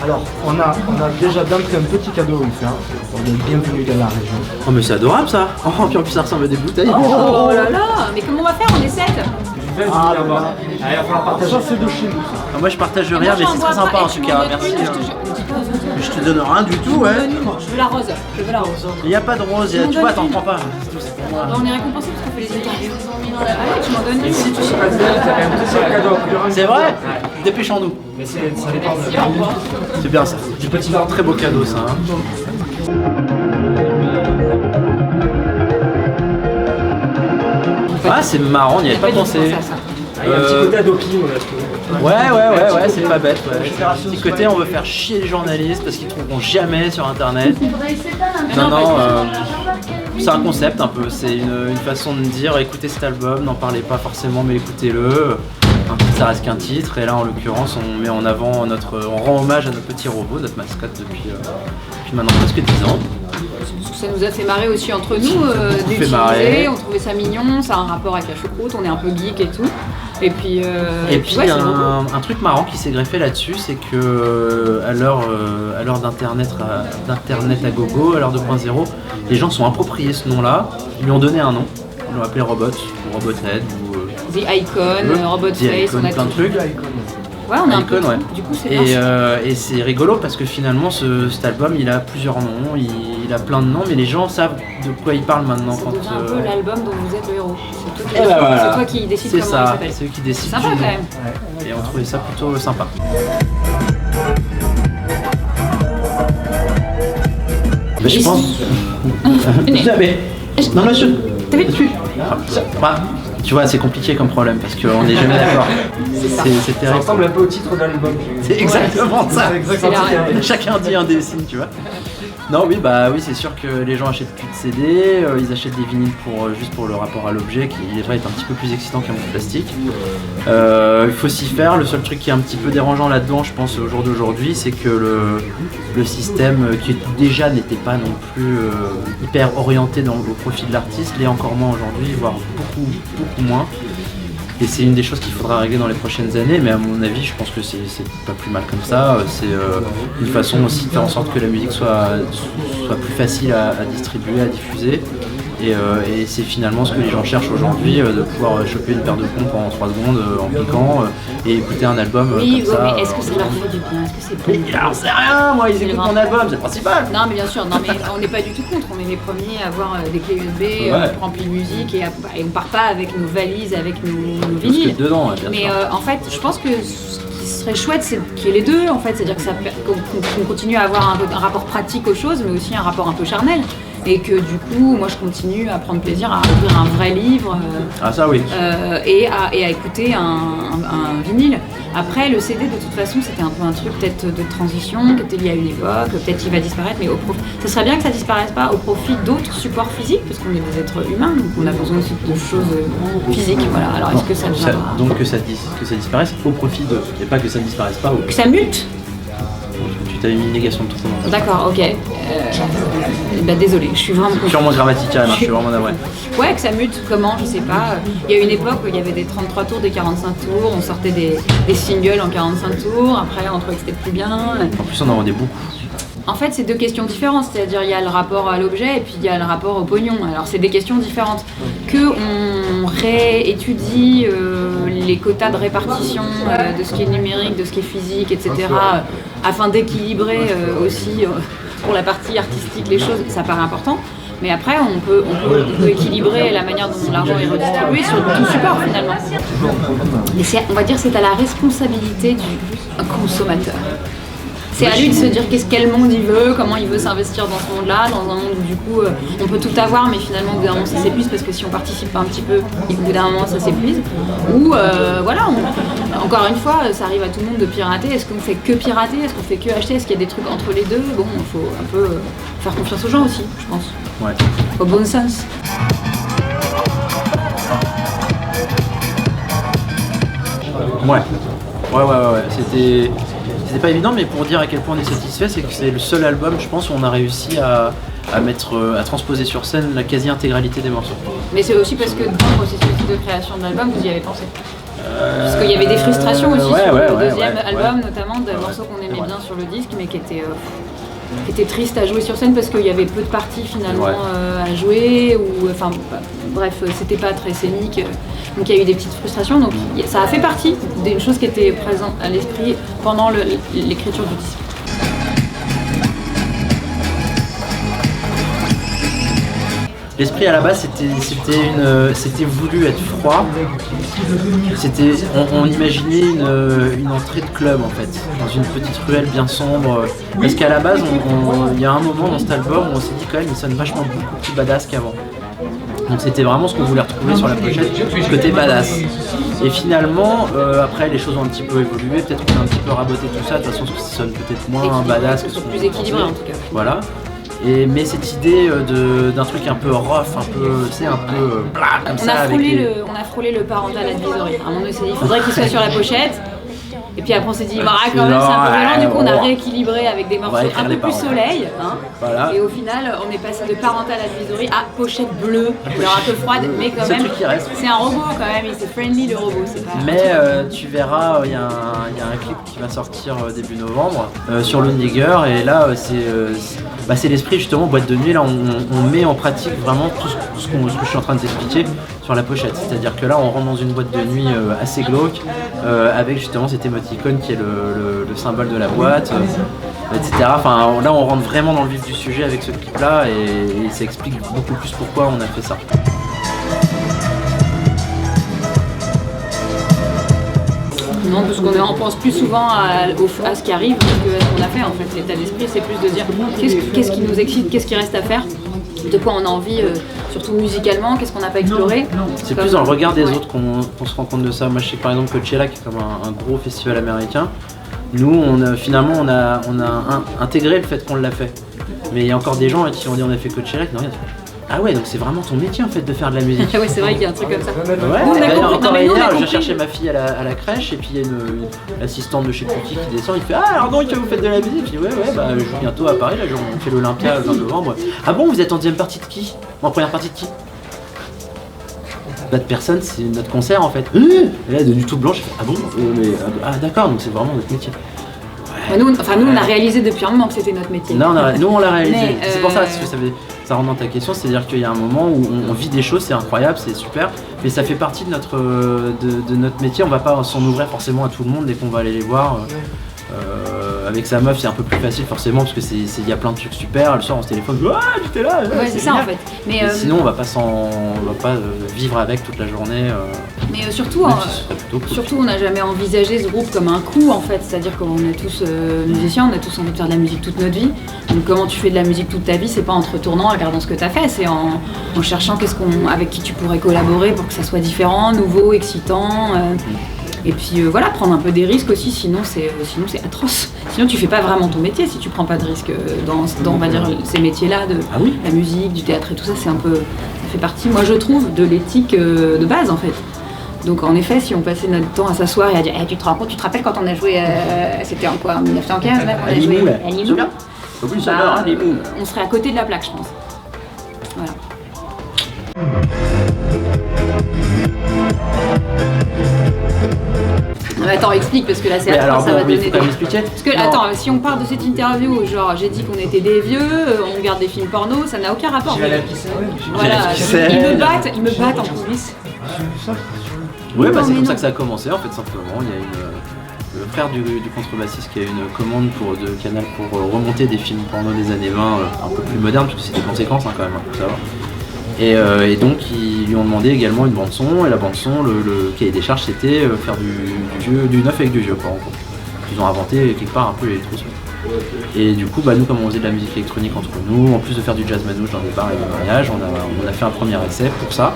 Alors, on a déjà d'entrée un petit cadeau à lui faire. On est bienvenue dans la région. Oh mais c'est adorable ça. Oh puis en plus ça ressemble à des bouteilles. Oh là là, mais comment on va faire? On est 7. Allez, il va falloir partager. Ça, c'est de chez nous. Ah, moi je partage rien, mais c'est très sympa en tout cas, merci. Je te donne rien du tout, ouais. Je veux la rose. Je veux la rose. Il n'y a pas de rose, tu vois, t'en prends pas. On est récompensé parce qu'on fait les interviews. Allez, tu m'en donnes une. Si tu sais pas bien, t'as un deuxième cadeau à couleur. C'est vrai? Dépêchons-nous. Mais ça dépend de C'est bien ça. Du petit très beau cadeau ça. Hein. Ah c'est marrant, on n'y avait pas pensé. Il y a un petit côté Adopi, Ouais, c'est pas bête. Ouais. Petit côté, on veut faire chier les journalistes parce qu'ils trouveront jamais sur internet. Non, c'est un concept un peu, c'est une façon de dire écoutez cet album, n'en parlez pas forcément mais écoutez-le. Un titre, ça reste qu'un titre, et là en l'occurrence on met en avant on rend hommage à notre petit robot, notre mascotte depuis maintenant presque 10 ans. Ça nous a fait marrer aussi entre nous d'utiliser, on trouvait ça mignon, ça a un rapport avec la choucroute, on est un peu geek et tout. Et puis ouais, un truc marrant qui s'est greffé là-dessus, c'est que à l'heure d'internet à gogo, à l'heure 2.0, les gens sont appropriés ce nom-là, ils lui ont donné un nom, ils l'ont appelé Robot ou Robothead ou The Icon, Robot Face, on a plein de trucs. Ouais, on a un peu ouais. Du coup, c'est bien. Et c'est rigolo parce que finalement cet album il a plusieurs noms, il a plein de noms, mais les gens savent de quoi il parle maintenant. Ça devient un peu l'album dont vous êtes le héros. C'est toi qui décides comment il s'appelle. C'est eux qui décident. C'est sympa quand même. Ouais. Et on trouvait ça plutôt sympa. Mais je pense. Jamais. Non monsieur. T'as vu? Tu vois, c'est compliqué comme problème parce qu'on n'est jamais d'accord. C'est terrible. Ça ressemble un peu au titre de l'album. C'est exactement ça. Chacun dit un dessin, tu vois. Non, oui, c'est sûr que les gens achètent plus de CD, ils achètent des vinyles juste pour le rapport à l'objet qui, il est vrai, est un petit peu plus excitant qu'un bout de plastique. Il faut s'y faire. Le seul truc qui est un petit peu dérangeant là-dedans, je pense, au jour d'aujourd'hui, c'est que le système qui déjà n'était pas non plus hyper orienté au profit de l'artiste, l'est encore moins aujourd'hui, voire beaucoup moins. Et c'est une des choses qu'il faudra régler dans les prochaines années, mais à mon avis, je pense que c'est pas plus mal comme ça. C'est une façon aussi de faire en sorte que la musique soit plus facile à distribuer, à diffuser. Et c'est finalement ce que les gens cherchent aujourd'hui, de pouvoir choper une paire de pompes en 3 secondes en cliquant et écouter un album comme ça. Mais est-ce que ça leur fait du bien? Est-ce que c'est bon? Mais alors c'est rien, moi, ils écoutent mon album, c'est le principal. Non mais bien sûr, mais on n'est pas du tout contre, on est les premiers à avoir des clés USB, remplis de musique et on part pas avec nos valises, avec nos vinyles. Dedans, bien mais sûr. En fait, je pense que ce qui serait chouette, c'est qu'il y ait les deux, en fait, c'est-à-dire qu'on continue à avoir un rapport pratique aux choses, mais aussi un rapport un peu charnel. Et que du coup, moi je continue à prendre plaisir à ouvrir un vrai livre ça oui. et à écouter un vinyle. Après, le CD, de toute façon, c'était un peu un truc peut-être de transition, qui était lié à une époque, peut-être qu'il va disparaître, mais ça serait bien que ça disparaisse pas au profit d'autres supports physiques, parce qu'on est des êtres humains, donc on a besoin aussi de choses physiques. Voilà. Alors est-ce que ça deviendra... Donc que ça disparaisse au profit de... Et pas que ça ne disparaisse pas au... Que ça mute. Tu as une négation de tout le monde. D'accord, ok. Désolé, je suis vraiment... Purement grammatical, je suis vraiment navré. Ouais, que ça mute, comment, je sais pas. Il y a une époque où il y avait des 33 tours, des 45 tours, on sortait des singles en 45 tours, après on trouvait que c'était plus bien. En plus on en vendait beaucoup. En fait, c'est deux questions différentes, c'est-à-dire il y a le rapport à l'objet et puis il y a le rapport au pognon. Alors c'est des questions différentes. On réétudie les quotas de répartition de ce qui est numérique, de ce qui est physique, etc. Afin d'équilibrer aussi pour la partie artistique les choses, ça paraît important. Mais après, on peut équilibrer la manière dont l'argent est redistribué sur tout support finalement. Mais on va dire c'est à la responsabilité du consommateur. C'est à lui de se dire quel monde il veut, comment il veut s'investir dans ce monde-là, dans un monde où du coup on peut tout avoir mais finalement au bout d'un moment ça s'épuise parce que si on participe pas un petit peu, au bout d'un moment ça s'épuise. Ou voilà, encore une fois, ça arrive à tout le monde de pirater. Est-ce qu'on fait que pirater? Est-ce qu'on fait que acheter? Est-ce qu'il y a des trucs entre les deux? Bon, il faut un peu faire confiance aux gens aussi, je pense. Ouais. Au bon sens. Ouais. C'était pas évident, mais pour dire à quel point on est satisfait, c'est que c'est le seul album, je pense, où on a réussi à transposer sur scène la quasi-intégralité des morceaux. Mais c'est aussi parce que dans le processus de création de l'album, vous y avez pensé. Parce qu'il y avait des frustrations aussi ouais, sur ouais, le ouais, deuxième ouais, album, ouais. notamment de morceaux qu'on aimait Ouais. bien sur le disque, mais qui étaient tristes à jouer sur scène parce qu'il y avait peu de parties finalement Ouais. à jouer, ou enfin bref, c'était pas très scénique. Donc il y a eu des petites frustrations. Donc ça a fait partie d'une chose qui était présente à l'esprit pendant l'écriture du disque. L'esprit à la base c'était voulu être froid. On imaginait une entrée de club en fait, dans une petite ruelle bien sombre. Parce qu'à la base, il y a un moment dans cet album où on s'est dit quand même il sonne vachement beaucoup plus badass qu'avant. Donc c'était vraiment ce qu'on voulait retrouver sur la pochette, ce côté badass. Et finalement, après les choses ont un petit peu évolué, peut-être qu'on a un petit peu raboté tout ça, de toute façon ça sonne peut-être moins badass que ce qu'on plus équilibré en tout cas. Voilà. Mais cette idée d'un truc un peu rough, un peu, tu sais, un peu blah, comme On ça. a frôlé le parental advisory. À un moment donné, on s'est dit, il faudrait qu'il soit sur la pochette. Et puis après, on s'est dit, bah, quand même, c'est un peu violent. Du coup, on a rééquilibré avec des morceaux un peu plus soleil. Hein. Voilà. Et au final, on est passé de parental advisory à pochette bleue. Alors un peu froide, mais quand même. C'est un robot quand même, il c'est friendly le robot. C'est pas... Mais tu verras, il y a un clip qui va sortir début novembre sur Lone Digger. Et là, c'est l'esprit justement boîte de nuit. Là, on met en pratique vraiment tout ce que je suis en train de t'expliquer sur la pochette. C'est-à-dire que là, on rentre dans une boîte de nuit assez glauque avec justement cette émoticône qui est le symbole de la boîte, etc. Enfin, là, on rentre vraiment dans le vif du sujet avec ce clip-là et ça explique beaucoup plus pourquoi on a fait ça. Non, parce qu'on pense plus souvent à ce qui arrive que à ce qu'on a fait. En fait, l'état d'esprit, c'est plus de dire qu'est-ce qui nous excite, qu'est-ce qui reste à faire, de quoi on a envie, surtout musicalement, qu'est-ce qu'on n'a pas exploré. C'est plus dans le regard des autres qu'on se rend compte de ça. Moi, je sais que par exemple Coachella, qui est comme un gros festival américain, nous, finalement, on a intégré le fait qu'on l'a fait. Mais il y a encore des gens qui ont dit on a fait Coachella, qui n'ont rien dit. Ah ouais, donc c'est vraiment ton métier en fait de faire de la musique. Ouais, c'est vrai qu'il y a un truc comme ça. Ouais, encore hier, je cherchais ma fille à la crèche et puis il y a une assistante de chez Cookie qui descend, il fait ah alors donc vous faites de la musique. Je dis ouais bah je joue bientôt à Paris, là on fait l'Olympia le 20 novembre. Ah bon, vous êtes en deuxième partie de qui? En première partie de qui? Notre personne, c'est notre concert en fait. Et là elle est devenue toute blanche, je fais, ah bon d'accord, donc c'est vraiment notre métier. Nous, on a réalisé depuis un moment que c'était notre métier. Non, nous on l'a réalisé. Mais, c'est pour ça que ça rentre dans ta question, c'est-à-dire qu'il y a un moment où on vit des choses, c'est incroyable, c'est super, mais ça fait partie de notre métier. On va pas s'en ouvrir forcément à tout le monde dès qu'on va aller les voir. Avec sa meuf, c'est un peu plus facile forcément parce que il y a plein de trucs super. Le soir on se téléphone, j'étais là. Ouais, c'est ça en fait. Mais sinon on va pas vivre avec toute la journée. Mais surtout, on n'a jamais envisagé ce groupe comme un coup en fait. C'est-à-dire qu'on est tous musiciens, on a tous envie de faire de la musique toute notre vie. Donc comment tu fais de la musique toute ta vie, c'est pas en te retournant, en regardant ce que tu as fait, c'est en cherchant avec qui tu pourrais collaborer pour que ça soit différent, nouveau, excitant. Et puis voilà, prendre un peu des risques aussi, sinon c'est atroce. Sinon tu fais pas vraiment ton métier si tu prends pas de risques dans on va dire ces métiers-là de la musique, du théâtre et tout ça, ça fait partie, moi je trouve, de l'éthique de base en fait. Donc en effet, si on passait notre temps à s'asseoir et à dire tu te rends compte, tu te rappelles quand on a joué, c'était en quoi, en 1915 là, quand on a joué à Limoux, on serait à côté de la plaque, je pense. Voilà. Attends, explique parce que là c'est atroce, ça va donner des... Parce que attends, si on part de cette interview, genre j'ai dit qu'on était des vieux, on regarde des films porno, ça n'a aucun rapport. Voilà, ils me battent en coulisses. Ouais, c'est comme ça que ça a commencé en fait simplement. Il y a le frère du contrebassiste qui a une commande de Canal pour remonter des films porno des années 20 un peu plus modernes parce que c'est des conséquences quand même, faut savoir. Et donc ils lui ont demandé également une bande son, et la bande son, le cahier des charges c'était faire du neuf avec du vieux quoi en gros. Ils ont inventé quelque part un peu l'électro-son. Et du coup nous comme on faisait de la musique électronique entre nous, en plus de faire du jazz manouche dans des bars et des mariages, on a fait un premier essai pour ça.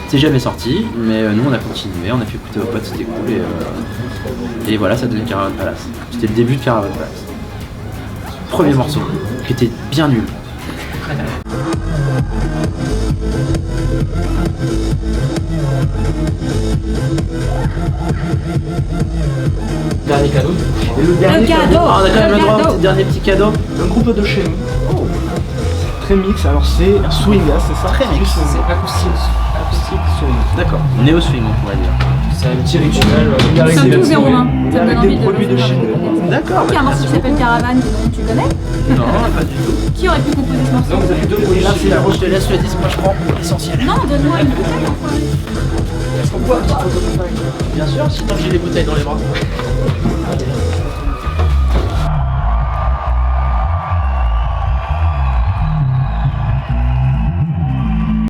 C'est jamais sorti, mais nous on a continué, on a fait écouter aux potes, c'était cool et voilà, ça donnait Caravan Palace. C'était le début de Caravan Palace. Premier morceau, qui était bien nul. Dernier cadeau. Et le dernier cadeau. On a quand même le droit à un dernier petit cadeau. Un groupe de chez nous. Très mix, alors c'est un swing, c'est ça? Très mix. C'est acoustique swing. D'accord, néo swing on pourrait dire. C'est un petit rituel. Nous sommes tous des Romains. Ça me donne Avec envie des de produits de Chine. D'accord. Il y a un morceau qui s'appelle Caravane, tu connais? Non, pas du tout. Qui aurait pu composer ce morceau? Donc vous avez deux produits. Là, c'est je te laisse le disque, moi je prends l'essentiel. Non, donne-moi une bouteille enfin. Est-ce qu'on peut un petit peu Bien sûr, sinon j'ai les bouteilles dans les bras.